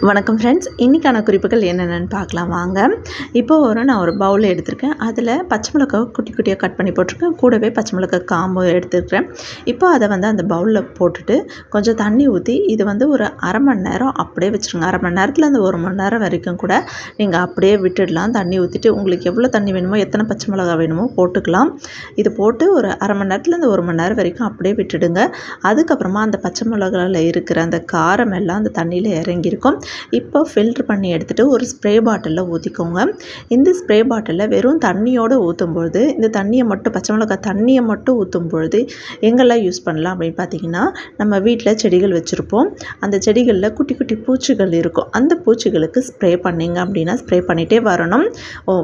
வணக்கம் ஃப்ரெண்ட்ஸ், இன்றைக்கான குறிப்புகள் என்னென்னு பார்க்கலாம் வாங்க. இப்போது நான் ஒரு பவுல் எடுத்திருக்கேன். அதில் பச்சை மிளகாவை குட்டி குட்டியாக கட் பண்ணி போட்டிருக்கேன். கூடவே பச்சை மிளகாய் காம்பு எடுத்துருக்கிறேன். இப்போ அதை அந்த பவுலில் போட்டுட்டு கொஞ்சம் தண்ணி ஊற்றி இது ஒரு அரை மணி நேரம் அப்படியே வச்சுருங்க. அரை மணி நேரத்தில் ஒரு மணி நேரம் வரைக்கும் கூட நீங்கள் அப்படியே விட்டுடலாம். தண்ணி ஊற்றிட்டு உங்களுக்கு எவ்வளோ தண்ணி வேணுமோ, எத்தனை பச்சை மிளகாய் வேணுமோ போட்டுக்கலாம். இது போட்டு ஒரு அரை மணி நேரத்தில் ஒரு மணி நேரம் வரைக்கும் அப்படியே விட்டுடுங்க. அதுக்கப்புறமா அந்த பச்சை மிளகாயில் இருக்கிற அந்த காரம் எல்லாம் அந்த தண்ணியில் இறங்கியிருக்கும். இப்போ ஃபில்ட்ரு பண்ணி எடுத்துகிட்டு ஒரு ஸ்ப்ரே பாட்டிலில் ஊற்றிக்கோங்க. இந்த ஸ்ப்ரே பாட்டிலில் வெறும் தண்ணியோடு ஊற்றும்பொழுது, இந்த தண்ணியை மட்டும் பச்சை மிளகாய் தண்ணியை மட்டும் ஊற்றும் பொழுது எங்கெல்லாம் யூஸ் பண்ணலாம் அப்படின்னு பார்த்தீங்கன்னா, நம்ம வீட்டில் செடிகள் வச்சுருப்போம். அந்த செடிகளில் குட்டி குட்டி பூச்சிகள் இருக்கும். அந்த பூச்சிகளுக்கு ஸ்ப்ரே பண்ணிங்க அப்படின்னா ஸ்ப்ரே பண்ணிகிட்டே வரணும்.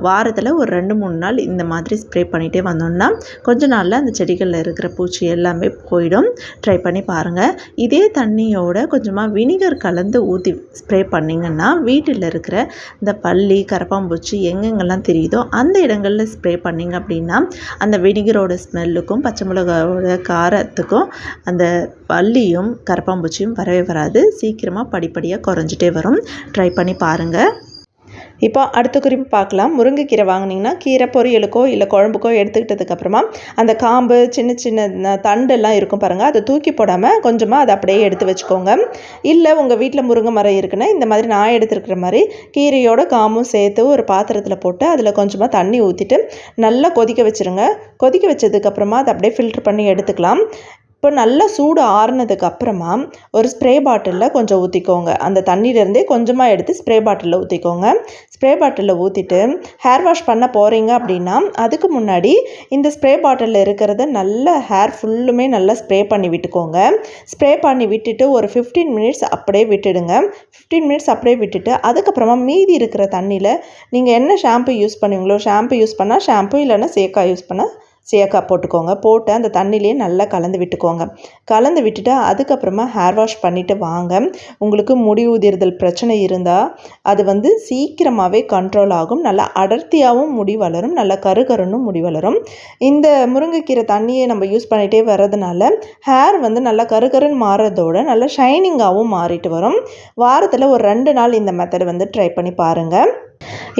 வாரத்தில் ஒரு 2-3 நாள் இந்த மாதிரி ஸ்ப்ரே பண்ணிகிட்டே வந்தோம்னா கொஞ்ச நாளில் அந்த செடிகளில் இருக்கிற பூச்சி எல்லாமே போயிடும். ட்ரை பண்ணி பாருங்கள். இதே தண்ணியோட கொஞ்சமாக வினிகர் கலந்து ஊற்றி ஸ்ப்ரே பண்ணிங்கன்னா வீட்டில் இருக்கிற இந்த பல்லி, கரப்பாம்பூச்சி எங்கெங்கெல்லாம் தெரியுதோ அந்த இடங்களில் ஸ்ப்ரே பண்ணிங்க அப்படின்னா அந்த வினிகரோட ஸ்மெல்லுக்கும் பச்சை மிளகாயோட காரத்துக்கும் அந்த பல்லியும் கரப்பாம்பூச்சியும் வரவே வராது. சீக்கிரமாக படிப்படியாக குறைஞ்சிட்டே வரும். ட்ரை பண்ணி பாருங்கள். இப்போ அடுத்த குறிப்பு பார்க்கலாம். முருங்கைக்கீரை வாங்கினீங்கன்னா கீரை பொரியலுக்கோ இல்லை குழம்புக்கோ எடுத்துக்கிட்டதுக்கப்புறமா அந்த காம்பு சின்ன சின்ன தண்டெல்லாம் இருக்கும் பாருங்கள், அதை தூக்கி போடாமல் கொஞ்சமாக அதை அப்படியே எடுத்து வச்சுக்கோங்க. இல்லை உங்கள் வீட்டில் முருங்கை மரம் இருக்குன்னா இந்த மாதிரி நான் எடுத்துருக்கிற மாதிரி கீரையோட காம்பும் சேர்த்து ஒரு பாத்திரத்தில் போட்டு அதில் கொஞ்சமாக தண்ணி ஊற்றிட்டு நல்லா கொதிக்க வச்சுருங்க. கொதிக்க வச்சதுக்கப்புறமா அதை அப்படியே ஃபில்ட்ரு பண்ணி எடுத்துக்கலாம். இப்போ நல்லா சூடு ஆறுனதுக்கு அப்புறமா ஒரு ஸ்ப்ரே பாட்டிலில் கொஞ்சம் ஊற்றிக்கோங்க. அந்த தண்ணியிலேருந்தே கொஞ்சமாக எடுத்து ஸ்ப்ரே பாட்டிலில் ஊற்றிக்கோங்க. ஸ்ப்ரே பாட்டிலில் ஊற்றிட்டு ஹேர் வாஷ் பண்ண போகிறீங்க அப்படின்னா அதுக்கு முன்னாடி இந்த ஸ்ப்ரே பாட்டிலில் இருக்கிறத நல்ல ஹேர் ஃபுல்லுமே நல்லா ஸ்ப்ரே பண்ணி விட்டுக்கோங்க. ஸ்ப்ரே பண்ணி விட்டுட்டு ஒரு 15 மினிட்ஸ் அப்படியே விட்டுடுங்க. 15 மினிட்ஸ் அப்படியே விட்டுட்டு அதுக்கப்புறமா மீதி இருக்கிற தண்ணியில் நீங்கள் என்ன ஷாம்பு யூஸ் பண்ணுவீங்களோ ஷாம்பு யூஸ் பண்ணால் ஷாம்பு, இல்லைன்னா சேக்காய் யூஸ் பண்ணால் சேக்காய் போட்டுக்கோங்க. போட்டு அந்த தண்ணியிலே நல்லா கலந்து விட்டுக்கோங்க. கலந்து விட்டுட்டு அதுக்கப்புறமா ஹேர் வாஷ் பண்ணிவிட்டு வாங்க. உங்களுக்கு முடி உதிர்தல் பிரச்சனை இருந்தால் அது சீக்கிரமாகவே கண்ட்ரோல் ஆகும். நல்லா அடர்த்தியாகவும் முடி வளரும், நல்லா கருகருன்னும் முடி வளரும். இந்த முருங்கைக்கீரை தண்ணியை நம்ம யூஸ் பண்ணிகிட்டே வர்றதுனால ஹேர் நல்லா கருகருன்னு மாறுறதோட நல்லா ஷைனிங்காகவும் மாறிட்டு வரும். வாரத்தில் ஒரு 2 நாள் இந்த மெத்தட் ட்ரை பண்ணி பாருங்கள்.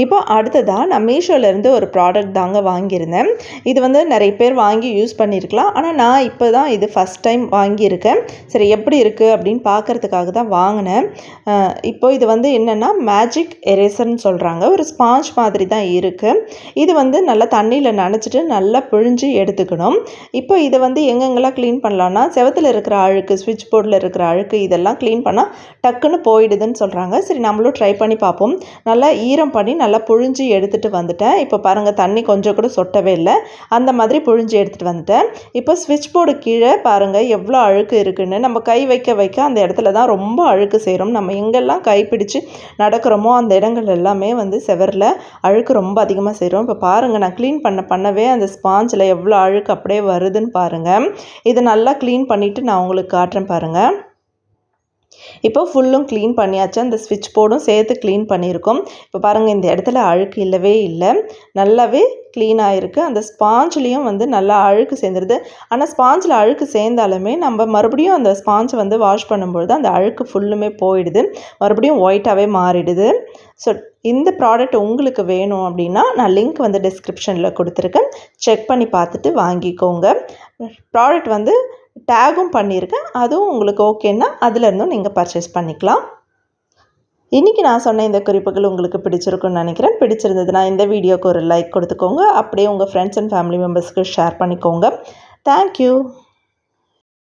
இப்போ அடுத்ததாக நான் மீஷோலேருந்து ஒரு ப்ராடக்ட் தாங்க வாங்கியிருந்தேன். இது நிறைய பேர் வாங்கி யூஸ் பண்ணியிருக்கலாம். ஆனால் நான் இப்போ தான் இது ஃபஸ்ட் டைம் வாங்கியிருக்கேன். சரி எப்படி இருக்குது அப்படின்னு பார்க்குறதுக்காக தான் வாங்கினேன். இப்போ இது என்னென்னா மேஜிக் எரேசர்னு சொல்கிறாங்க. ஒரு ஸ்பாஞ்ச் மாதிரி தான் இருக்குது. இது நல்லா தண்ணியில் நனைச்சிட்டு நல்லா பிழிஞ்சு எடுத்துக்கணும். இப்போ இதை எங்கெங்கெல்லாம் க்ளீன் பண்ணலான்னா செவத்தில் இருக்கிற அழுக்கு, ஸ்விட்ச் போர்டில் இருக்கிற அழுக்கு இதெல்லாம் க்ளீன் பண்ணால் டக்குன்னு போயிடுதுன்னு சொல்கிறாங்க. சரி நம்மளும் ட்ரை பண்ணி பார்ப்போம். நல்லா ஈரம் பண்ணி நல்லா புழிஞ்சு எடுத்துகிட்டு வந்துட்டேன். இப்போ பாருங்கள், தண்ணி கொஞ்சம் கூட சொட்டவே இல்லை. அந்த மாதிரி புழிஞ்சு எடுத்துகிட்டு வந்துட்டேன். இப்போ ஸ்விட்ச் போர்டு கீழே பாருங்கள் எவ்வளோ அழுக்கு இருக்குன்னு. நம்ம கை வைக்க வைக்க அந்த இடத்துல தான் ரொம்ப அழுக்கு சேரும். நம்ம எங்கெல்லாம் கை பிடிச்சு நடக்கிறோமோ அந்த இடங்கள் எல்லாமே செவரில் அழுக்கு ரொம்ப அதிகமாக சேரும். இப்போ பாருங்கள், நான் க்ளீன் பண்ணவே அந்த ஸ்பாஞ்சில் எவ்வளோ அழுக்கு அப்படியே வருதுன்னு பாருங்கள். இதை நல்லா க்ளீன் பண்ணிவிட்டு நான் உங்களுக்கு காட்டுறேன் பாருங்கள். இப்போ ஃபுல்லும் க்ளீன் பண்ணியாச்சு. அந்த ஸ்விட்ச் போர்டும் சேர்த்து க்ளீன் பண்ணியிருக்கோம். இப்போ பாருங்கள், இந்த இடத்துல அழுக்கு இல்லவே இல்லை, நல்லாவே க்ளீன் ஆகிருக்கு. அந்த ஸ்பாஞ்சிலையும் நல்லா அழுக்கு சேர்ந்துருது. ஆனால் ஸ்பாஞ்சில் அழுக்கு சேர்ந்தாலுமே நம்ம மறுபடியும் அந்த ஸ்பாஞ்சை வாஷ் பண்ணும்பொழுது அந்த அழுக்கு ஃபுல்லுமே போயிடுது, மறுபடியும் ஒயிட்டாகவே மாறிடுது. ஸோ இந்த ப்ராடக்ட் உங்களுக்கு வேணும் அப்படின்னா நான் லிங்க் டிஸ்கிரிப்ஷனில் கொடுத்துருக்கேன். செக் பண்ணி பார்த்துட்டு வாங்கிக்கோங்க. ப்ராடக்ட் டேகும் பண்ணியிருக்கேன். அதுவும் உங்களுக்கு ஓகேன்னா அதிலேருந்தும் நீங்கள் பர்ச்சேஸ் பண்ணிக்கலாம். இன்றைக்கி நான் சொன்ன இந்த குறிப்புகள் உங்களுக்கு பிடிச்சிருக்குன்னு நினைக்கிறேன். பிடிச்சிருந்ததுன்னா இந்த வீடியோக்கு ஒரு லைக் கொடுத்துக்கோங்க. அப்படியே உங்கள் ஃப்ரெண்ட்ஸ் அண்ட் ஃபேமிலி மெம்பர்ஸ்க்கு ஷேர் பண்ணிக்கோங்க. தேங்க்யூ.